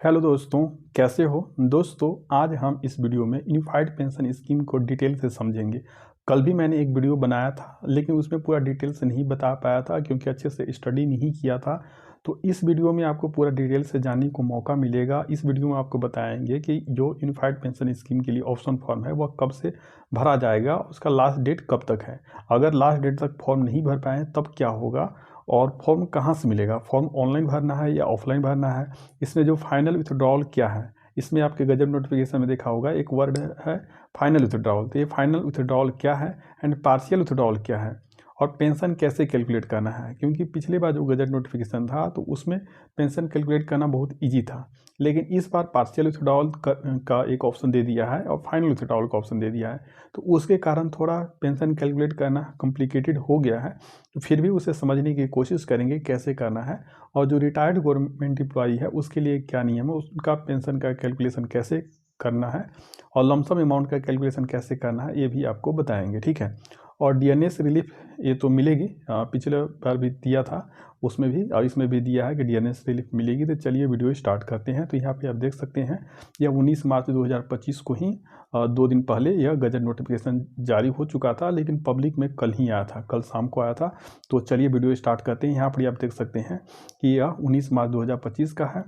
Hello दोस्तों, कैसे हो दोस्तों। आज हम इस वीडियो में यूनिफाइड पेंशन स्कीम को डिटेल से समझेंगे। कल भी मैंने एक वीडियो बनाया था लेकिन उसमें पूरा डिटेल से नहीं बता पाया था क्योंकि अच्छे से स्टडी नहीं किया था। तो इस वीडियो में आपको पूरा डिटेल से जानने को मौका मिलेगा। इस वीडियो में आपको बताएंगे कि जो यूनिफाइड पेंशन स्कीम के लिए ऑप्शन फॉर्म है वह कब से भरा जाएगा, उसका लास्ट डेट कब तक है। अगर लास्ट डेट तक फॉर्म नहीं भर पाए तब क्या होगा और फॉर्म कहाँ से मिलेगा, फॉर्म ऑनलाइन भरना है या ऑफलाइन भरना है। इसमें जो फाइनल विथड्रॉल क्या है, इसमें आपके गजब नोटिफिकेशन में देखा होगा एक वर्ड है फाइनल विथड्रॉल। तो ये फाइनल विथड्रॉल क्या है एंड पार्शियल विथड्रॉल क्या है और पेंशन कैसे कैलकुलेट करना है। क्योंकि पिछली बार जो गजट नोटिफिकेशन था तो उसमें पेंशन कैलकुलेट करना बहुत इजी था, लेकिन इस बार पार्शियल विथड्रॉल का एक ऑप्शन दे दिया है और फाइनल विथड्रॉल का ऑप्शन दे दिया है। तो उसके कारण थोड़ा पेंशन कैलकुलेट करना कॉम्प्लिकेटेड हो गया है। तो फिर भी उसे समझने की कोशिश करेंगे कैसे करना है और जो रिटायर्ड गवर्नमेंट एम्प्लॉई है उसके लिए क्या नियम है, उसका पेंशन का कैलकुलेशन कैसे करना है और लमसम अमाउंट का कैलकुलेशन कैसे करना है ये भी आपको बताएंगे, ठीक है। और डीएनएस रिलीफ ये तो मिलेगी, पिछले बार भी दिया था उसमें भी और इसमें भी दिया है कि डीएनएस रिलीफ मिलेगी। तो चलिए वीडियो स्टार्ट करते हैं। तो यहाँ पे आप देख सकते हैं यह 19 मार्च 2025 को ही 2 दिन पहले यह गजट नोटिफिकेशन जारी हो चुका था, लेकिन पब्लिक में कल ही आया था, कल शाम को आया था। तो चलिए वीडियो स्टार्ट करते हैं। यहाँ पर आप देख सकते हैं कि यह 19 मार्च 2025 का है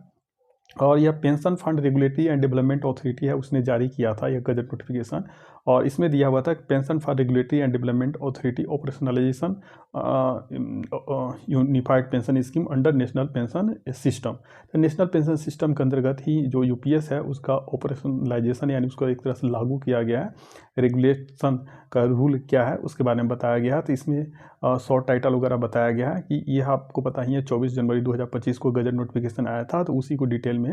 और यह pension fund regulatory and development authority है उसने जारी किया था यह गजट नोटिफिकेशन। और इसमें दिया हुआ था pension fund regulatory and development authority operationalisation unified pension scheme under national pension system. तो नेशनल पेंशन सिस्टम के अंतर्गत ही जो यूपीएस है उसका ऑपरेशनलाइजेशन यानी उसको एक तरह से लागू किया गया है। रेगुलेशन का रूल क्या है उसके बारे में बताया गया है। तो इसमें शॉर्ट टाइटल वगैरह बताया गया है कि यह आपको पता ही है 24 जनवरी 2025 को गजट नोटिफिकेशन आया था। तो उसी को डिटेल में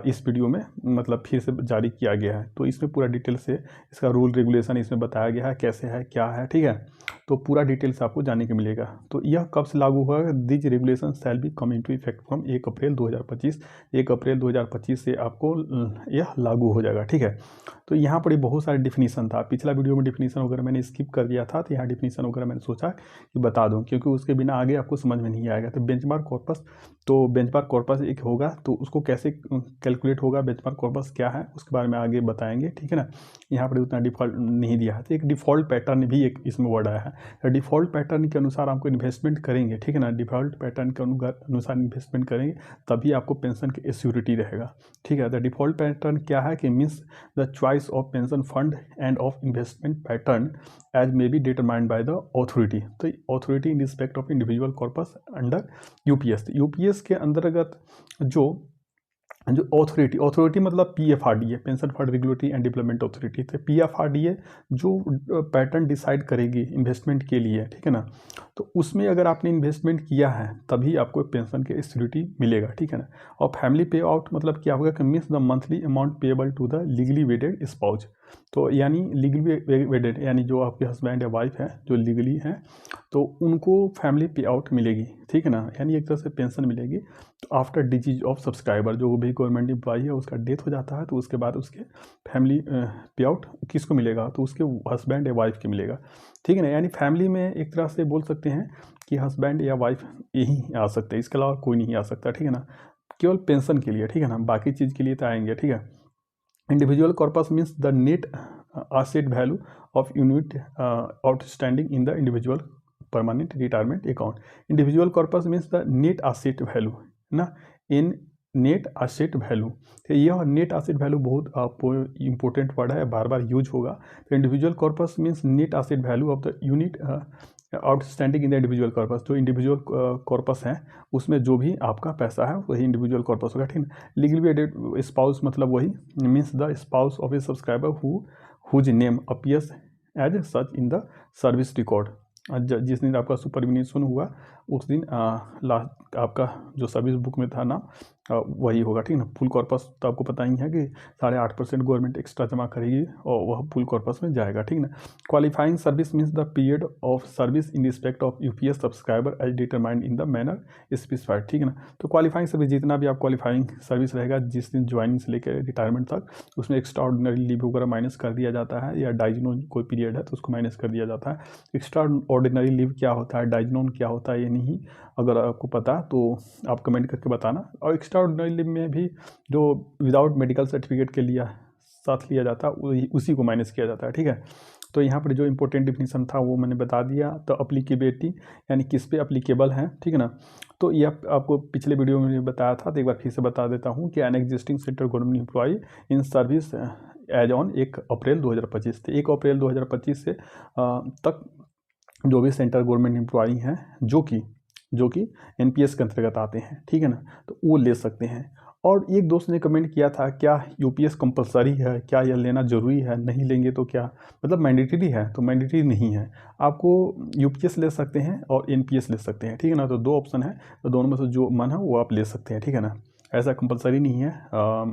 इस वीडियो में मतलब फिर से जारी किया गया है। तो इसमें पूरा डिटेल से इसका रूल रेगुलेशन इसमें बताया गया है कैसे है क्या है, ठीक है। तो पूरा डिटेल से आपको जानने को मिलेगा। तो यह कब से लागू होगा, these regulation shall be come into effect from 1 April 2025। 1 April 2025 से आपको यह लागू हो जाएगा, ठीक है। तो यहाँ पर बहुत सारे डिफिनीसन था, पिछला वीडियो में डिफिनीसन वगैरह मैंने स्किप कर दिया था। तो यहाँ डिफिनीसन वगैरह मैंने सोचा कि बता दूँ क्योंकि उसके बिना आगे आपको समझ में नहीं आएगा। तो बेंचमार्क कॉर्पस, तो बेंचमार्क कॉर्पस एक होगा तो उसको कैसे कैलकुलेट होगा, बेंचमार्क कॉर्पस क्या है उसके बारे में आगे बताएंगे, ठीक है ना। यहाँ पर उतना डिफॉल्ट नहीं दिया है। तो एक डिफ़ॉल्ट पैटर्न भी एक इसमें वर्ड आया है। डिफ़ॉल्ट पैटर्न के अनुसार आपको इन्वेस्टमेंट करेंगे, ठीक है ना। डिफ़ॉल्ट पैटर्न के अनुसार इन्वेस्टमेंट करेंगे तभी आपको पेंशन की एश्योरिटी रहेगा, ठीक है। द डिफ़ॉल्ट पैटर्न क्या है कि means the choice of pension fund and of investment pattern as may be determined by the authority. तो authority in respect of individual corpus under UPS. UPS के अंतर्गत जो ऑथोरिटी मतलब PFRDA, pension fund regulatory and development authority. तो PFRDA जो pattern decide करेगी investment के लिए, ठीक है ना। तो उसमें अगर आपने इन्वेस्टमेंट किया है तभी आपको पेंशन के एश्योरिटी मिलेगा, ठीक है ना। और फैमिली पे आउट मतलब क्या होगा कि means the monthly amount payable to the legally wedded spouse. तो यानी लीगली वेडेड यानी जो आपके हस्बैंड या वाइफ है जो लीगली हैं तो उनको फैमिली पे आउट मिलेगी, ठीक है ना। यानी एक तरह से पेंशन मिलेगी। तो आफ्टर डिजीज ऑफ सब्सक्राइबर, जो भी गवर्नमेंट एम्प्लॉई है उसका डेथ हो जाता है तो उसके बाद उसके फैमिली पे आउट किसको मिलेगा, तो उसके हस्बैंड या वाइफ के मिलेगा, ठीक है ना। यानी फैमिली में एक तरह से बोल सकते हैं कि हस्बैंड या वाइफ यही आ सकते हैं, इसके अलावा कोई नहीं आ सकता, ठीक है ना। केवल पेंशन के लिए, ठीक है ना, बाकी चीज़ के लिए तो आएंगे, ठीक है। Individual corpus means the net asset value of unit outstanding in the individual permanent retirement account. Individual corpus means the net asset value ना, in नेट asset value। तो यह नेट asset value बहुत इंपॉर्टेंट वर्ड है, बार बार use होगा। तो individual corpus means net asset value of the unit outstanding in the individual corpus. जो individual corpus है उसमें जो भी आपका पैसा है वही इंडिविजुअल कॉर्पस होगा, ठीक है। लीगली वेडेड स्पाउस मतलब वही means the spouse of A subscriber whose name appears as such in the service record। जिस दिन आपका सुपरविनेशन हुआ उस दिन लास्ट आपका जो सर्विस बुक में था ना वही होगा, ठीक है ना। फुल कॉर्पस तो आपको पता ही है कि 8.5% गवर्नमेंट एक्स्ट्रा जमा करेगी और वह फुल कॉर्पस में जाएगा, ठीक है ना। Qualifying service means the period of service in respect of UPS subscriber as determined in the manner specified, ठीक है ना। तो क्वालिफाइंग सर्विस जितना भी आप क्वालिफाइंग सर्विस रहेगा जिस दिन ज्वाइनिंग से लेकर रिटायरमेंट तक, उसमें एक्स्ट्रा ऑर्डिनरी लीव वगैरह माइनस कर दिया जाता है, या डाइजनोन कोई पीरियड है तो उसको माइनस कर दिया जाता है। एक्स्ट्रा ऑर्डिनरी लीव क्या होता है, डाइजनोन क्या होता है ये नहीं अगर आपको पता तो आप कमेंट करके बताना। और एक्स्ट्रा ऑर्डिनरी लीव में भी जो विदाउट मेडिकल सर्टिफिकेट के लिए साथ लिया जाता है उसी को माइनस किया जाता है, ठीक है। तो यहाँ पर जो इंपॉर्टेंट डिफिनीशन था वो मैंने बता दिया। तो अप्लीकेबिलिटी यानी किस पे अप्लीकेबल है, ठीक है ना। तो ये आपको पिछले वीडियो में बताया था, तो एक बार फिर से बता देता हूँ कि an existing central government employ in service as on 1 April 2025 से 1 अप्रैल 2025 से तक जो भी सेंट्रल गवर्नमेंट एम्प्लॉई हैं जो कि एनपीएस के अंतर्गत आते हैं, ठीक है ना, तो वो ले सकते हैं। और एक दोस्त ने कमेंट किया था क्या यूपीएस कंपलसरी है, क्या यह लेना ज़रूरी है, नहीं लेंगे तो क्या मतलब मैंडेटरी है? तो मैंडेटरी नहीं है, आपको यूपीएस ले सकते हैं और एनपीएस ले सकते हैं, ठीक है ना। तो 2 ऑप्शन है, तो दोनों में से जो मन है वो आप ले सकते हैं, ठीक है ना। ऐसा कंपलसरी नहीं है,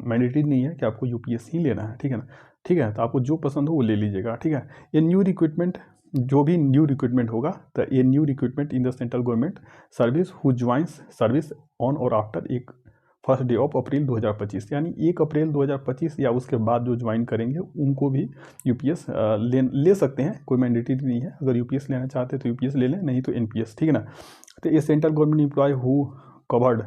मैंडेटरी नहीं है कि आपको यूपीएस ही लेना है, ठीक है ना। ठीक है, तो आपको जो पसंद हो वो ले लीजिएगा, ठीक है। ये न्यू रिक्रूटमेंट, जो भी न्यू रिक्रूटमेंट होगा, तो ये new recruitment in the central government service who joins service on और आफ्टर 1 डे ऑफ अप्रैल 2025, यानी 1 अप्रैल 2025 या उसके बाद जो ज्वाइन करेंगे उनको भी यूपीएस ले सकते हैं, कोई मैंडेटरी नहीं है। अगर यूपीएस लेना चाहते हैं तो यूपीएस ले लें, नहीं तो एनपीएस, ठीक है ना। तो ये central government employ who covered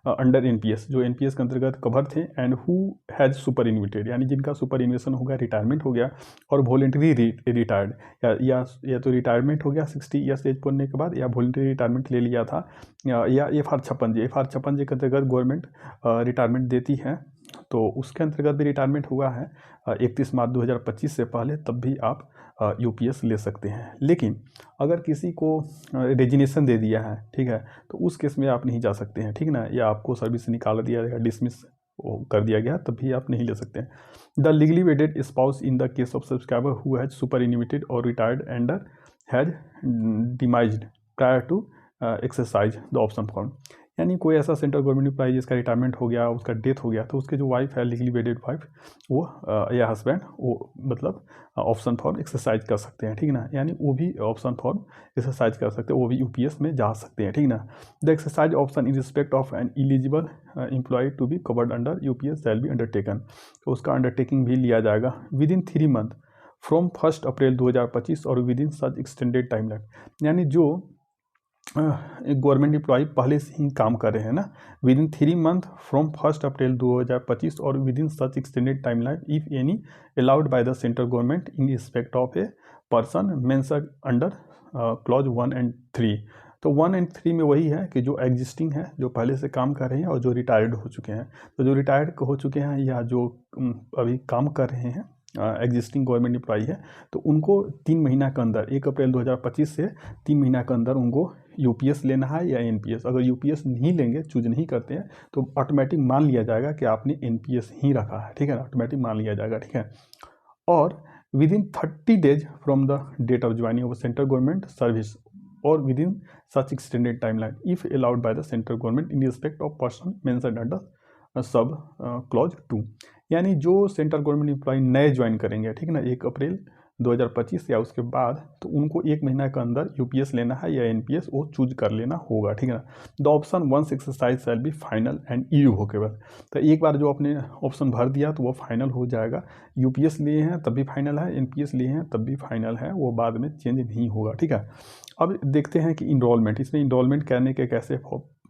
under NPS, जो एनपीएस के अंतर्गत कवर थे, and who has superannuated, यानी जिनका सुपर इन्वेशन हो गया, रिटायरमेंट हो गया, और वॉलंटरी रिटायर्ड, या तो रिटायरमेंट हो गया 60 ईयर्स एज पढ़ने के बाद, या वॉलंटरी रिटायरमेंट ले लिया था, या FR56J के अंतर्गत गवर्नमेंट रिटायरमेंट देती है, तो उसके अंतर्गत भी रिटायरमेंट हुआ है 31 मार्च 2025 से पहले, तब भी आप यूपीएस ले सकते हैं। लेकिन अगर किसी को रेजिग्नेशन दे दिया है, ठीक है, तो उस केस में आप नहीं जा सकते हैं, ठीक है ना, या आपको सर्विस से निकाल दिया गया, डिसमिस कर दिया गया, तब भी आप नहीं ले सकते हैं। The legally wedded spouse in the case of subscriber who has superannuated और retired and has demised prior to exercise the option form, यानी कोई ऐसा सेंट्रल गवर्नमेंट एम्प्लॉय जिसका रिटायरमेंट हो गया, उसका डेथ हो गया, तो उसके जो वाइफ है, लीगली वेडेड वाइफ, वो या हस्बैंड, वो मतलब ऑप्शन फॉर्म एक्सरसाइज कर सकते हैं, ठीक है ना, यानी वो भी ऑप्शन फॉर्म एक्सरसाइज कर सकते हैं, वो भी यूपीएस में जा सकते हैं, ठीक है ना। The exercise option in respect of an eligible employ to be covered under UPS shall be undertaken, तो उसका अंडरटेकिंग भी लिया जाएगा within 3 month from 1 April 2025 और within such extended timeline, यानी जो गवर्नमेंट एम्प्लॉय पहले से ही काम कर रहे हैं ना, with in 3 month from 1 April 2025 और within such extended timeline if any allowed by the central government in respect of a person mentioned under clause 1 and 3। तो 1 and 3 में वही है कि जो एग्जिस्टिंग है, जो पहले से काम कर रहे हैं, और जो रिटायर्ड हो चुके हैं। तो जो रिटायर्ड हो चुके हैं या जो अभी काम कर रहे हैं, एग्जिस्टिंग गवर्नमेंट एम्प्लॉई है, तो उनको 3 महीना के अंदर 1 अप्रैल 2025 से 3 महीना के अंदर उनको यूपीएस लेना है या एनपीएस। अगर यूपीएस नहीं लेंगे, चूज नहीं करते हैं, तो ऑटोमेटिक मान लिया जाएगा कि आपने एनपीएस ही रखा है, ठीक है ना, ऑटोमेटिक मान लिया जाएगा, ठीक है। और within 30 days from the date of joining of central government service or within such extended timeline if allowed by the central government in respect of person mentioned under sub clause 2, यानी जो central government employee नए join करेंगे, ठीक है ना, 1 April 2025 या उसके बाद, तो उनको 1 महीना के अंदर यूपीएस लेना है या एनपीएस, वो चूज कर लेना होगा, ठीक है ना। The option once exercise shall be final and irrevocable, तो एक बार जो आपने ऑप्शन भर दिया तो वो फाइनल हो जाएगा। यूपीएस लिए हैं तब भी फाइनल है, एनपीएस लिए हैं तब भी फाइनल है, वो बाद में चेंज नहीं होगा, ठीक है। अब देखते हैं कि इनरोलमेंट, इसमें इनरोलमेंट करने के कैसे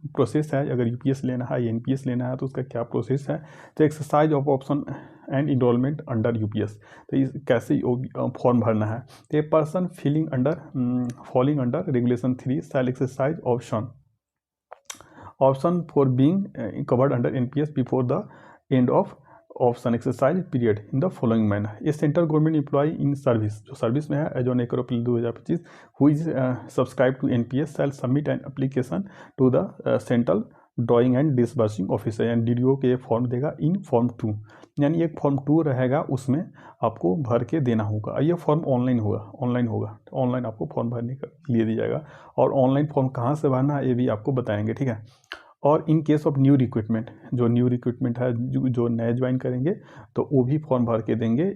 प्रोसेस है, अगर यूपीएस लेना है या एनपीएस लेना है तो उसका क्या प्रोसेस है। तो exercise of option and enrolment under UPS, तो इस कैसे फॉर्म भरना है। तो a person falling under regulation 3 shall exercise option for being covered under NPS before the end of option exercise period in the following manner. ये central government employ in service, जो service में है as on 1 April 2025 who is subscribe to NPS shall submit an application to the central drawing and disbursing officer, यानी DDO के form देगा in form 2, यानी एक form 2 रहेगा, उसमें आपको भर के देना होगा। ये फॉर्म ऑनलाइन होगा, ऑनलाइन आपको फॉर्म भरने का लिए दिया जाएगा। और ऑनलाइन फॉर्म कहाँ से भरना है ये भी आपको बताएंगे, ठीक है। और इन केस ऑफ न्यू रिक्रूटमेंट, जो न्यू रिक्रूटमेंट है, जो नए ज्वाइन करेंगे, तो वो भी फॉर्म भर के देंगे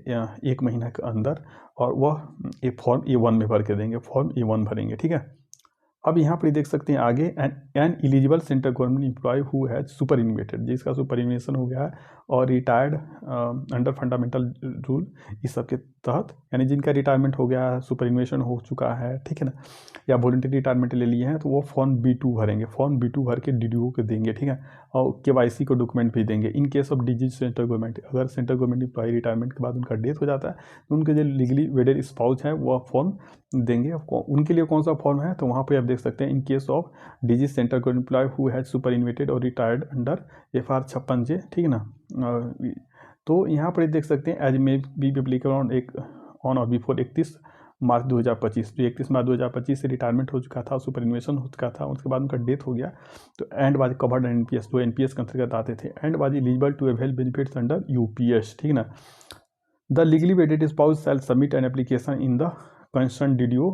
1 महीना के अंदर, और वह ये फॉर्म A1 में भर के देंगे, फॉर्म A1 भरेंगे, ठीक है। अब यहाँ पर देख सकते हैं आगे, an eligible central government employ who has superannuated, जिसका सुपर इन्वेशन हो गया है और रिटायर्ड अंडर फंडामेंटल रूल, इस सब के तहत, यानी जिनका रिटायरमेंट हो गया है, सुपर इन्वेशन हो चुका है, ठीक है ना, या वॉलंटरी रिटायरमेंट ले लिए हैं, तो वो फॉर्म B2 भरेंगे, फॉर्म B2 भर के डीडीओ को देंगे, ठीक है। और KYC को डॉक्यूमेंट भी देंगे। इन case of deceased central government, अगर सेंट्रल गवर्नमेंट एम्प्लॉय रिटायरमेंट के बाद उनका डेथ हो जाता है तो उनके जो लीगली वेडेड स्पाउस हैं वह फॉर्म देंगे। उनके लिए कौन सा फॉर्म है, तो वहाँ पर आप देख सकते हैं in case of deceased central government employ who has superannuated और रिटायर्ड अंडर FR 56J, ठीक है ना। तो यहाँ पर देख सकते हैं as may be applicable on or before 31 March 2025। तो 31 मार्च 2025 से रिटायरमेंट हो चुका था, सुपर इन्वेशन हो चुका था, उसके बाद उनका डेथ हो गया तो एंड वाज कवर्ड NPS, तो NPS के अंतर्गत आते थे, and was eligible to avail benefits under UPS, ठीक है ना। The legally wedded spouse shall submit an application in the concern DDO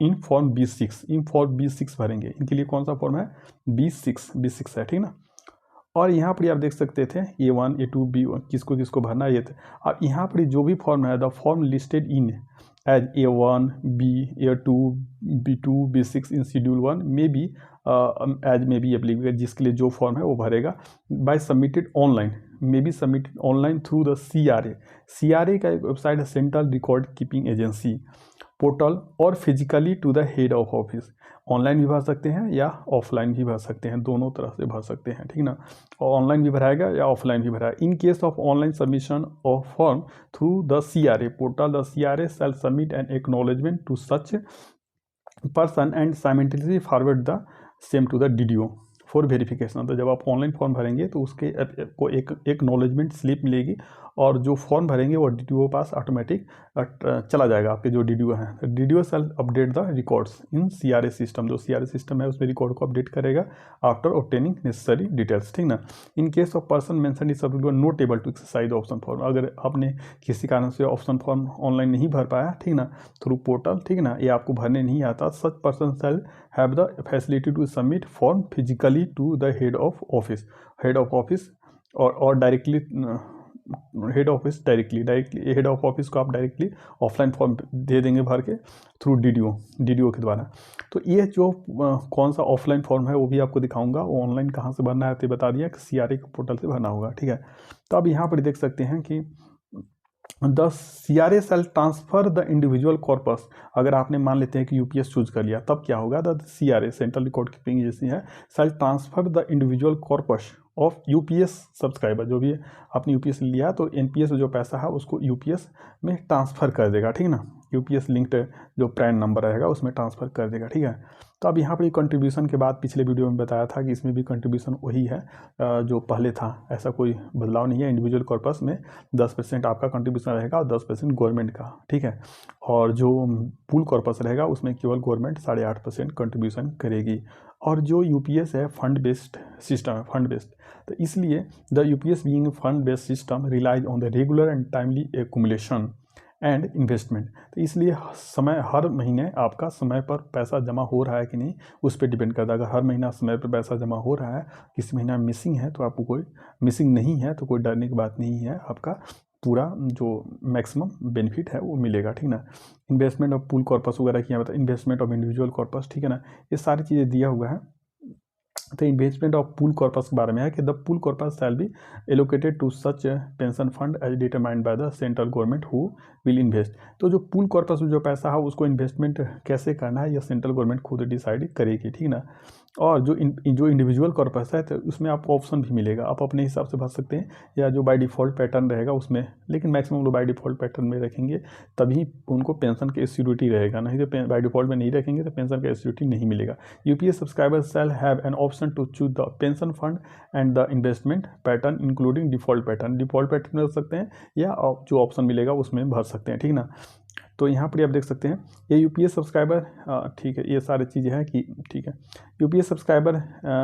in form B6। In form B6 भरेंगे। इनके लिए कौन सा फॉर्म है, B6 है, ठीक ना। और यहाँ पर आप देख सकते थे A1 A2 B1 किसको किसको भरना ये थे। अब यहाँ पर जो भी फॉर्म है, the form listed in as A1 B A2 B2 B6 in schedule 1 may be as may be applicable, जिसके लिए जो फॉर्म है वो भरेगा by submitted online, may be submitted online through the CRA का एक वेबसाइट है, central record keeping agency portal, or physically to the head of office. Online भी भर सकते हैं या ऑफलाइन भी भर सकते हैं, दोनों तरह से भर सकते हैं, ठीक ना। और ऑनलाइन भी भराएगा या ऑफलाइन भी भराएगा। In case of online submission of form through the CRA portal, the CRA shall submit an acknowledgement to such person and simultaneously forward the same to the DDO for verification. तो जब आप online form भरेंगे तो उसके को एक acknowledgement slip मिलेगी, और जो फॉर्म भरेंगे वो DDO पास ऑटोमेटिक चला जाएगा, आपके जो DDO हैं। DDO shall update the records in CRA system, जो CRA सिस्टम है उसमें रिकॉर्ड को अपडेट करेगा आफ्टर ऑब्टेनिंग नेसेसरी डिटेल्स, ठीक ना। In case of person mention is not able to exercise option form, अगर आपने किसी कारण से ऑप्शन फॉर्म ऑनलाइन नहीं भर पाया, ठीक ना, थ्रू पोर्टल, ठीक ना, ये आपको भरने नहीं आता, such person shall have the facility to submit form physically to the head of office और डायरेक्टली हेड ऑफ ऑफिस को आप डायरेक्टली ऑफलाइन फॉर्म दे देंगे भर के थ्रू DDO के द्वारा। तो ये जो कौन सा ऑफलाइन फॉर्म है वो भी आपको दिखाऊंगा, वो ऑनलाइन कहाँ से भरना है तो बता दिया कि CRA के पोर्टल से भरना होगा, ठीक है। तो अब यहाँ पर देख सकते हैं कि the CRA shall transfer the individual corpus. अगर आपने मान लेते हैं कि UPS चूज कर लिया तब क्या होगा, the CRA central record keeping agency है shall transfer the individual corpus of UPS subscriber, जो भी आपने UPS लिया तो NPS जो पैसा है उसको UPS में ट्रांसफ़र कर देगा, ठीक ना। UPS लिंक्ड जो पैन नंबर रहेगा उसमें ट्रांसफ़र कर देगा, ठीक है। तो अब यहाँ पर कंट्रीब्यूशन के बाद पिछले वीडियो में बताया था कि इसमें भी कंट्रीब्यूशन वही है जो पहले था, ऐसा कोई बदलाव नहीं है। इंडिविजुअल कॉर्पस में 10% आपका कंट्रीब्यूशन रहेगा और 10% गवर्नमेंट का, ठीक है। और जो पूल कॉर्पस रहेगा उसमें केवल गवर्नमेंट 8.5% कंट्रीब्यूशन करेगी। और जो UPS है फंड बेस्ड सिस्टम है, फंड बेस्ड, तो इसलिए the UPS being fund based system relies on the regular and timely accumulation and investment. तो इसलिए समय, हर महीने आपका समय पर पैसा जमा हो रहा है कि नहीं उस पर डिपेंड करता है। अगर हर महीना समय पर पैसा जमा हो रहा है, किसी महीना मिसिंग है तो आपको कोई मिसिंग नहीं है तो कोई डरने की बात नहीं है, आपका पूरा जो मैक्सिमम बेनिफिट है वो मिलेगा, ठीक ना। इन्वेस्टमेंट ऑफ पूल कॉर्पस वगैरह किया बताया, इन्वेस्टमेंट ऑफ इंडिविजुअल कॉर्पस, ठीक है ना, ये सारी चीज़ें दिया हुआ है। तो इन्वेस्टमेंट ऑफ पूल कॉर्पस के बारे में है कि the pool corpus shall be allocated to such pension fund as determined by the central government who will invest. तो जो पूल कॉर्पस में जो पैसा है उसको इन्वेस्टमेंट कैसे करना है, यह सेंट्रल गवर्नमेंट खुद डिसाइड करेगी, ठीक ना। और जो इंडिविजुअल कॉर्पस है तो उसमें आपको ऑप्शन भी मिलेगा, आप अपने हिसाब से भर सकते हैं, या जो बाय डिफ़ॉल्ट पैटर्न रहेगा उसमें, लेकिन मैक्सिमम लोग बाय डिफ़ॉल्ट पैटर्न में रखेंगे तभी उनको पेंशन का एस्योरिटी रहेगा, नहीं तो बाय डिफ़ॉल्ट में नहीं रखेंगे तो पेंशन का एस्योरिटी नहीं मिलेगा। UPS subscribers shall have an option to choose the pension fund and the investment pattern including default pattern में रख सकते हैं या जो ऑप्शन मिलेगा उसमें भर सकते हैं, ठीक ना। तो यहाँ पर आप देख सकते हैं ये UPS सब्सक्राइबर, ठीक है, ये सारी चीज़ें हैं कि ठीक है। UPS subscriber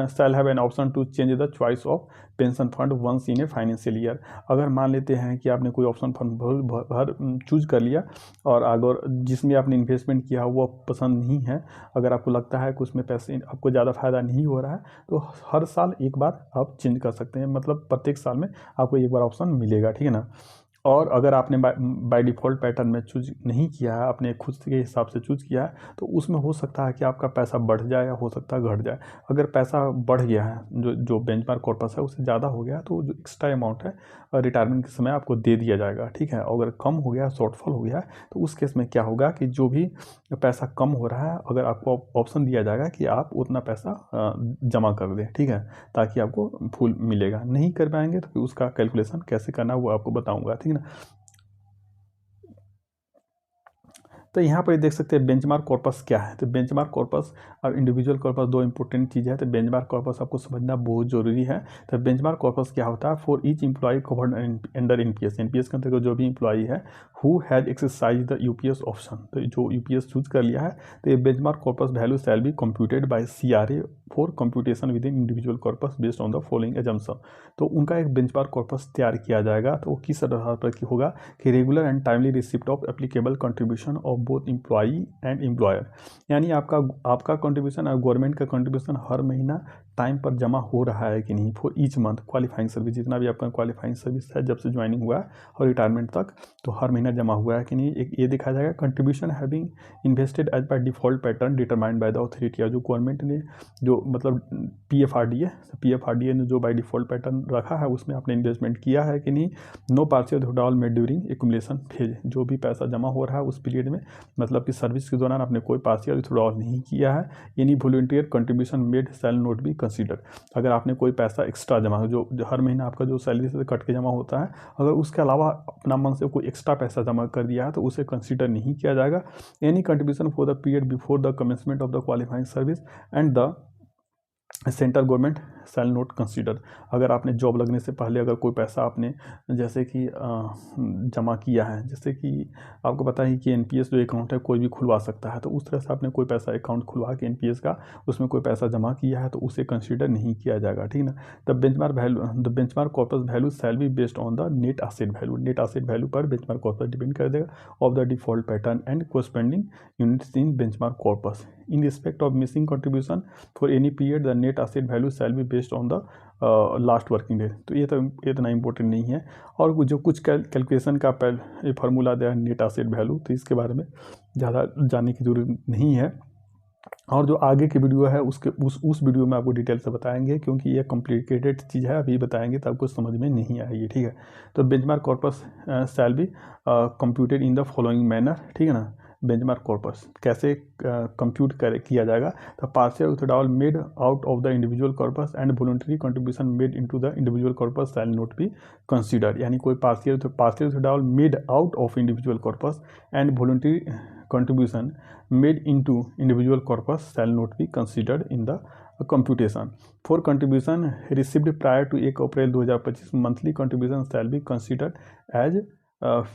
shall have an option to change the choice of pension fund once in a financial year. अगर मान लेते हैं कि आपने कोई ऑप्शन फंड चूज कर लिया और अगर जिसमें आपने इन्वेस्टमेंट किया वो पसंद नहीं है, अगर आपको लगता है कि उसमें पैसे आपको ज़्यादा फायदा नहीं हो रहा है तो हर साल एक बार आप चेंज कर सकते हैं, मतलब प्रत्येक साल में आपको एक बार ऑप्शन मिलेगा, ठीक है ना। और अगर आपने बाय डिफ़ॉल्ट पैटर्न में चूज नहीं किया है, अपने खुद के हिसाब से चूज किया है, तो उसमें हो सकता है कि आपका पैसा बढ़ जाए या हो सकता है घट जाए। अगर पैसा बढ़ गया है, जो बेंचमार्क कॉर्पस है उससे ज़्यादा हो गया, तो जो एक्स्ट्रा अमाउंट है रिटायरमेंट के समय आपको दे दिया जाएगा, ठीक है। अगर कम हो गया, शॉर्टफॉल हो गया, तो उस केस में क्या होगा कि जो भी पैसा कम हो रहा है, अगर आपको ऑप्शन दिया जाएगा कि आप उतना पैसा जमा कर दें, ठीक है, ताकि आपको फुल मिलेगा। नहीं कर पाएंगे तो फिर उसका कैलकुलेशन कैसे करना वो आपको बताऊंगा, ठीक है ना। तो यहाँ पर देख सकते हैं बेंचमार्क कॉर्पस क्या है। तो बेंचमार्क कॉर्पस और इंडिविजुअल कॉर्पस दो इंपॉर्टेंट चीज़ है। तो बेंचमार्क कॉर्पस आपको समझना बहुत जरूरी है। तो बेंचमार्क कॉर्पस क्या होता है? For each employ covered under NPS, NPS के अंतर्गत जो भी एम्प्लॉय है who has exercise the UPS option, तो जो यूपीएस चूज कर लिया है, तो ये benchmark corpus value shall be computed by CRA for computation within individual corpus based on the following assumption. तो उनका एक बेंचमार्क कॉर्पस तैयार किया जाएगा। तो वो किस आधार पर होगा कि regular and timely receipt of applicable contribution of both employee and employer, यानी आपका कंट्रीब्यूशन और गवर्नमेंट का कंट्रीब्यूशन हर महीना टाइम पर जमा हो रहा है कि नहीं, for each month qualifying service, जितना भी आपका क्वालिफाइंग सर्विस है जब से ज्वाइनिंग हुआ है और रिटायरमेंट तक, तो हर महीना जमा हुआ है कि नहीं, एक ये दिखाया जाएगा। Contribution having invested as per default pattern determined by the authority, या जो गवर्नमेंट ने जो मतलब पीएफआरडीए ने जो बाय डिफॉल्ट पैटर्न रखा है उसमें आपने इन्वेस्टमेंट किया है कि नहीं। No partial withdrawal made during accumulation phase, जो भी पैसा जमा हो रहा है उस पीरियड में, मतलब कि सर्विस के दौरान आपने कोई पार्शियल विथड्रॉल नहीं किया है। Any volunteer contribution made shall not be consider, अगर आपने कोई पैसा एक्स्ट्रा जमा जो हर महीना आपका जो सैलरी से कट के जमा होता है, अगर उसके अलावा अपना मन से कोई एक्स्ट्रा पैसा जमा कर दिया है तो उसे कंसीडर नहीं किया जाएगा। Any contribution for the period before the commencement of the qualifying service and the central government shall not consider, अगर आपने जॉब लगने से पहले अगर कोई पैसा आपने जैसे कि जमा किया है, जैसे कि आपको पता है कि एनपीएस जो अकाउंट है कोई भी खुलवा सकता है, तो उस तरह से आपने कोई पैसा अकाउंट खुलवा के एनपीएस का उसमें कोई पैसा जमा किया है तो उसे कंसीडर नहीं किया जाएगा, ठीक ना। The benchmark corpus value shall be based on the net asset value, net asset value पर बेंचमार्क कॉर्पस डिपेंड कर देगा of the default pattern and corresponding units in benchmark corpus in respect of missing contribution for any period the net asset value shall be based on the last working day. तो ये तो इतना important नहीं है। और जो कुछ calculation का ये फार्मूला दिया है नेट एसेट वैल्यू, तो इसके बारे में ज़्यादा जानने की जरूरत नहीं है। और जो आगे की वीडियो है उसके उस वीडियो में आपको डिटेल से बताएंगे, क्योंकि ये कॉम्प्लिकेटेड चीज़ है, अभी बताएंगे तो आपको समझ में नहीं आएगी, ठीक है। तो benchmark corpus shall be computed in the following manner, ठीक है ना। बेंचमार्क कॉर्पस कैसे कंप्यूट किया जाएगा? तो partial withdrawal made out of the individual corpus and voluntary contribution made into the individual corpus shall not be considered, यानी कोई partial withdrawal made out of individual corpus and voluntary contribution made into individual corpus shall not be considered in the computation. For contribution received prior to 1 April 2025 monthly contribution shall be considered as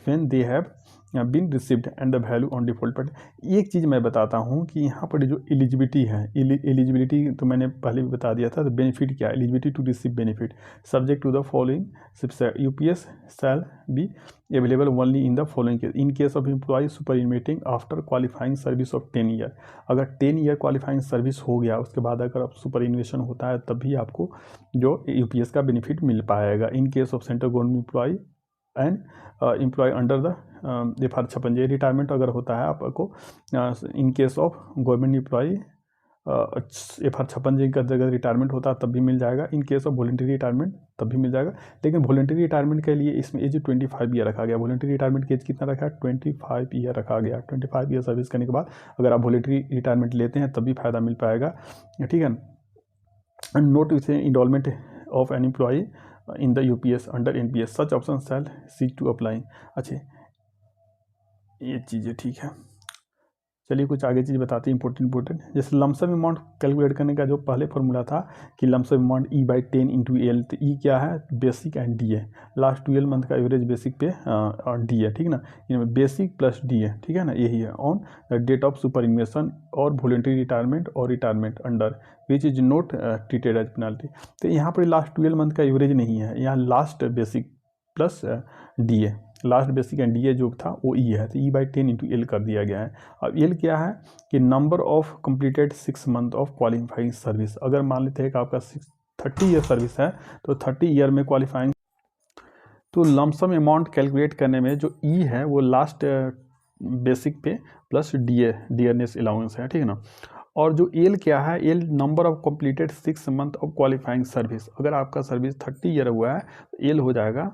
when they have been received and the value on default pattern. एक चीज़ मैं बताता हूँ कि यहाँ पर जो eligibility है, एलिजिबिलिटी तो मैंने पहले भी बता दिया था। तो बेनिफिट क्या है? Eligibility to receive benefit subject to the following UPS shall be available only in the following case, in case of employee superannuating after qualifying service of 10 year. अगर 10 ईयर क्वालिफाइंग सर्विस हो गया उसके बाद अगर आप super इन्वेशन होता है तभी आपको जो यूपीएस का बेनिफिट मिल पाएगा। In case of central government employee and employee under the FR 56 retirement अगर होता है आपको in case of government employee FR 56 का अगर रिटायरमेंट होता है तब भी मिल जाएगा। इन केस ऑफ वॉलंटरी रिटायरमेंट तब भी मिल जाएगा। लेकिन वॉलंटरी रिटायरमेंट के लिए इसमें एज 25 ईयर रखा गया। वॉलंटरी रिटायरमेंट की एज कितना रखा है? 25 ईयर रखा गया। 25 ईयर सर्विस करने के बाद अगर आप वॉलंटरी रिटायरमेंट लेते हैं तब भी फायदा मिल पाएगा, ठीक है। Note with enrolment of an employee in the UPS under NPS such option shall seek to apply. अच्छा ये चीज़ें ठीक है। चलिए कुछ आगे चीज़ बताते हैं इंपॉर्टेंट। जैसे लमसम अमाउंट कैलकुलेट करने का जो पहले फॉर्मूला था कि lump sum amount E/10 into L, तो ई क्या है? बेसिक एंड डी है। लास्ट 12 मंथ का एवरेज बेसिक पे डी है, ठीक ना। इनमें बेसिक प्लस डी है, ठीक है ना, यही है। On the date of superannuation और वॉलंटरी रिटायरमेंट और retirement under which is not treated as penalty. तो यहाँ पर लास्ट 12 मंथ का एवरेज नहीं है, यहाँ लास्ट बेसिक प्लस डी है। Last basic and D A जो था वो ई है, तो E/10 इंटू एल कर दिया गया है। अब एल क्या है कि number of completed 6 month of qualifying service. अगर मान लेते हैं कि आपका 30 ईयर सर्विस है तो 30 ईयर में क्वालिफाइंग तो लमसम अमाउंट कैलकुलेट करने में जो ई है वो last basic pay plus dearness allowance है, ठीक है ना। और जो एल क्या है, L number of completed 6 month of qualifying service. अगर आपका सर्विस 30 ईयर हुआ है तो एल हो जाएगा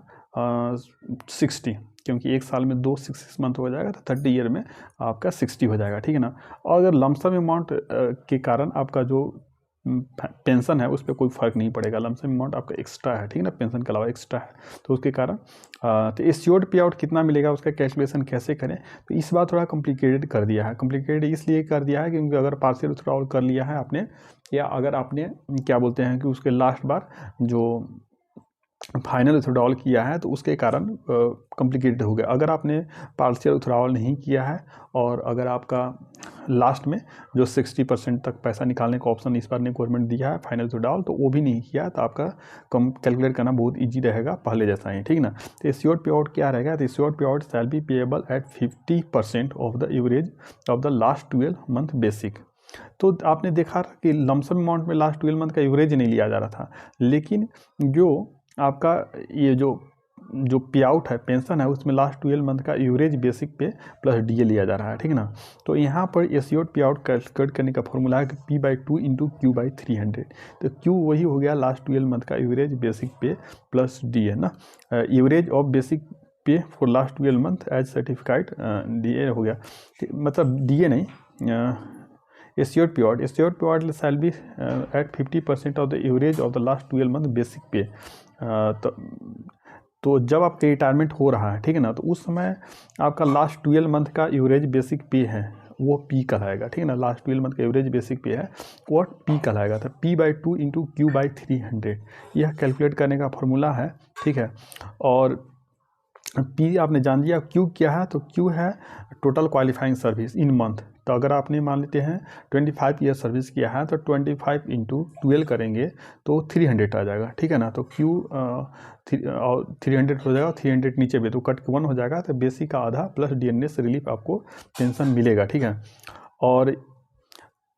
60, क्योंकि एक साल में 6 मंथ हो जाएगा तो 30 ईयर में आपका 60 हो जाएगा, ठीक है ना। और अगर लमसम अमाउंट के कारण आपका जो पेंशन है उस पर कोई फ़र्क नहीं पड़ेगा, लमसम अमाउंट आपका एक्स्ट्रा है, ठीक है ना, पेंशन के अलावा एक्स्ट्रा है, तो उसके कारण तो एश्योर्ड पे आउट कितना मिलेगा उसका कैलकुलेशन कैसे करें। तो इस बार थोड़ा कॉम्प्लिकेटेड कर दिया है। कॉम्प्लिकेटेड इसलिए कर दिया है क्योंकि अगर पार्शियल विथड्रॉल कर लिया है आपने, या अगर आपने क्या बोलते हैं कि उसके लास्ट बार जो फाइनल विथड्रॉल किया है तो उसके कारण कॉम्प्लिकेटेड हो गया। अगर आपने पार्शियल विथड्रॉल नहीं किया है और अगर आपका लास्ट में जो 60% तक पैसा निकालने का ऑप्शन इस बार ने गवर्नमेंट दिया है फाइनल विथड्रॉल, तो वो भी नहीं किया है, तो आपका कम कैलकुलेट करना बहुत ईजी रहेगा पहले जैसा ही, ठीक ना। तो एश्योर्ड पे आउट क्या रहेगा, तो assured payout shall B payable eight 50% of the average of the last 12 month basic. तो आपने देखा कि लमसम अमाउंट में लास्ट 12 मंथ का एवरेज नहीं लिया जा रहा था, लेकिन जो आपका ये जो पे आउट है पेंशन है उसमें लास्ट 12 मंथ का average basic pay plus DA लिया जा रहा है, ठीक है ना। तो यहाँ पर एश्योर्ड पे आउट कैलकुलेट करने का फॉर्मूला है कि P/2 इंटू Q/300। तो Q वही हो गया लास्ट 12 मंथ का average basic pay plus DA ना, average of basic pay for last 12 month as certified DA हो गया, मतलब डीए नहीं, assured payout shall be at 50% of the average of the last 12 month basic pay. तो जब आपका retirement हो रहा है, ठीक है ना, तो उस समय आपका लास्ट 12 मंथ का एवरेज बेसिक पे है वो पी कहलाएगा, ठीक है ना। लास्ट 12 मंथ का एवरेज बेसिक पे है वो पी कहलाएगा, तो P/2 इंटू Q/300 यह कैलकुलेट करने का फॉर्मूला है, ठीक है। और पी आपने जान लिया, क्यू क्या है, तो क्यू है total qualifying service in month. तो अगर आपने मान लेते हैं 25 ईयर सर्विस किया है तो 25 इंटू 12 करेंगे तो 300 आ जाएगा, ठीक है ना। तो क्यू 300 हो जाएगा, 300 नीचे भी तो कट के 1 हो जाएगा, तो बेसिक का आधा प्लस डीएनएस रिलीफ आपको पेंशन मिलेगा, ठीक है। और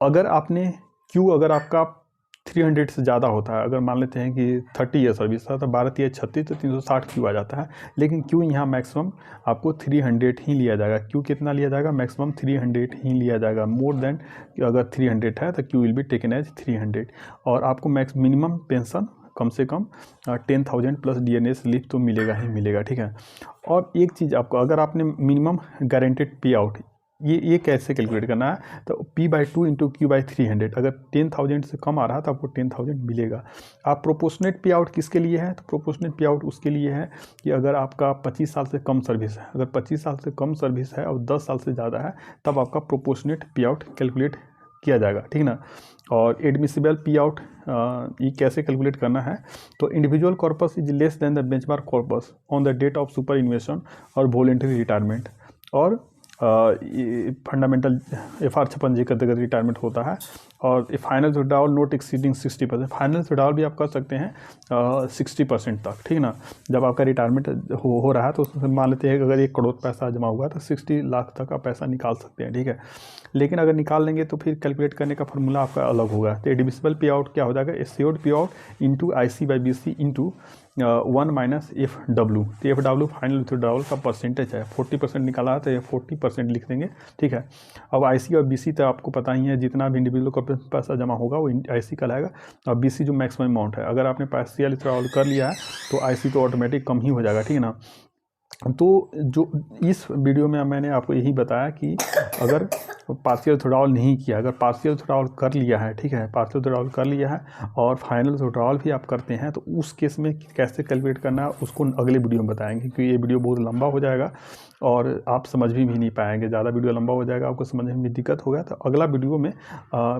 अगर आपने क्यू अगर आपका 300 से ज़्यादा होता है, अगर मान लेते हैं कि 30 ईयर सर्विस था तो 12 36 तो 360 क्यू आ जाता है, लेकिन क्यू यहाँ मैक्सिमम आपको 300 ही लिया जाएगा। क्यू कितना लिया जाएगा, मैक्सिमम 300 ही लिया जाएगा। मोर देन अगर 300 है तो Q will be taken as 300, और आपको मिनिमम पेंशन कम से कम 10,000 प्लस डीएनएस रिलीफ तो मिलेगा ही मिलेगा, ठीक है। और एक चीज़ आपको, अगर आपने मिनिमम गारंटेड पे आउट ये कैसे कैलकुलेट करना है, तो P/2 इंटू Q/300, अगर 10,000 से कम आ रहा है तो आपको 10,000 मिलेगा। आप प्रोपोर्शनेट पे आउट किसके लिए है, तो प्रोपोर्शनेट पे आउट उसके लिए है कि अगर आपका 25 साल से कम सर्विस है, अगर 25 साल से कम सर्विस है और 10 साल से ज़्यादा है तब आपका प्रोपोर्शनेट पे आउट कैलकुलेट किया जाएगा, ठीक ना। और एडमिसिबल पे आउट ये कैसे कैलकुलेट करना है, तो individual corpus is less than the benchmark corpus on the date of superannuation और वॉलेंटरी रिटायरमेंट, और फंडामेंटल FR 56J के अंतर्गत रिटायरमेंट होता है। और final withdrawal note exceeding 60%, final withdrawal भी आप कर सकते हैं 60% तक, ठीक ना। जब आपका रिटायरमेंट हो रहा है तो उसमें मान लेते हैं कि अगर 1 करोड़ पैसा जमा हुआ है तो 60 लाख तक का पैसा निकाल सकते हैं, ठीक है। लेकिन अगर निकाल लेंगे तो फिर कैलकुलेट करने का फॉर्मूला आपका अलग होगा। तो एडमिसिबल पे आउट क्या हो जाएगा, एश्योर्ड पे out into IC/BC into 1 minus FW। तो FW फाइनल विथड्रॉल का परसेंटेज है, 40% निकाला है तो ये 40% लिख देंगे, ठीक है। अब IC और BC तो आपको पता ही है, जितना भी इंडिविजुअल का पैसा जमा होगा वो IC कहलाएगा, और BC जो मैक्सिमम अमाउंट है। अगर आपने पार्शियल विथड्रॉल कर लिया है तो IC तो ऑटोमेटिक कम ही हो जाएगा, ठीक है ना। तो जो इस वीडियो में मैंने आपको यही बताया कि अगर पार्शियल विथड्रॉल नहीं किया, अगर पार्शियल विथड्रॉल कर लिया है, ठीक है, पार्शियल विथड्रॉल कर लिया है और फाइनल विथड्रॉल भी आप करते हैं तो उस केस में कैसे कैलकुलेट करना है उसको अगले वीडियो में बताएंगे, क्योंकि ये वीडियो बहुत लंबा हो जाएगा और आप समझ भी नहीं पाएंगे। ज़्यादा वीडियो लंबा हो जाएगा, आपको समझने में दिक्कत होगा। तो अगला वीडियो में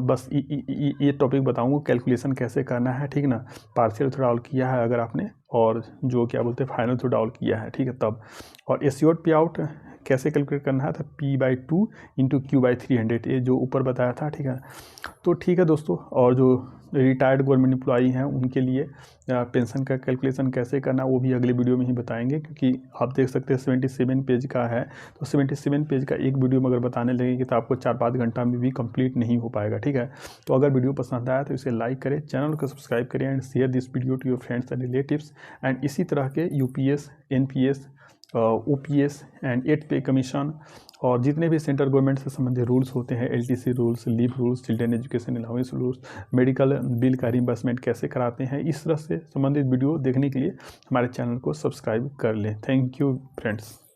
बस ये टॉपिक बताऊँगा कैलकुलेशन कैसे करना है, ठीक ना। पार्शियल विथड्रॉल किया है अगर आपने, और जो क्या बोलते हैं फाइनल विथड्रॉल किया है, ठीक है, तब। और एश्योर्ड पे आउट कैसे कैलकुलेट करना है, तो P/2 इंटू Q/300, ये जो ऊपर बताया था, ठीक है। तो ठीक है दोस्तों, और जो रिटायर्ड गवर्नमेंट एम्प्लॉई हैं उनके लिए पेंशन का कैलकुलेशन कैसे करना वो भी अगले वीडियो में ही बताएंगे, क्योंकि आप देख सकते हैं 77 पेज का है, तो 77 पेज का एक वीडियो में अगर बताने लगेंगे तो आपको 4-5 घंटा में भी कंप्लीट नहीं हो पाएगा। ठीक है, तो अगर वीडियो पसंद आया तो इसे लाइक करें, चैनल को सब्सक्राइब करें and share this video to your friends and relatives. And इसी तरह के यूपीएस, एनपीएस, ओपीएस एंड 8 पे कमीशन और जितने भी सेंट्रल गवर्नमेंट से संबंधित रूल्स होते हैं, LTC rules, leave rules, children education allowance rules, medical bill का रिइंबर्समेंट कैसे कराते हैं, इस तरह से संबंधित वीडियो देखने के लिए हमारे चैनल को सब्सक्राइब कर लें। Thank you friends.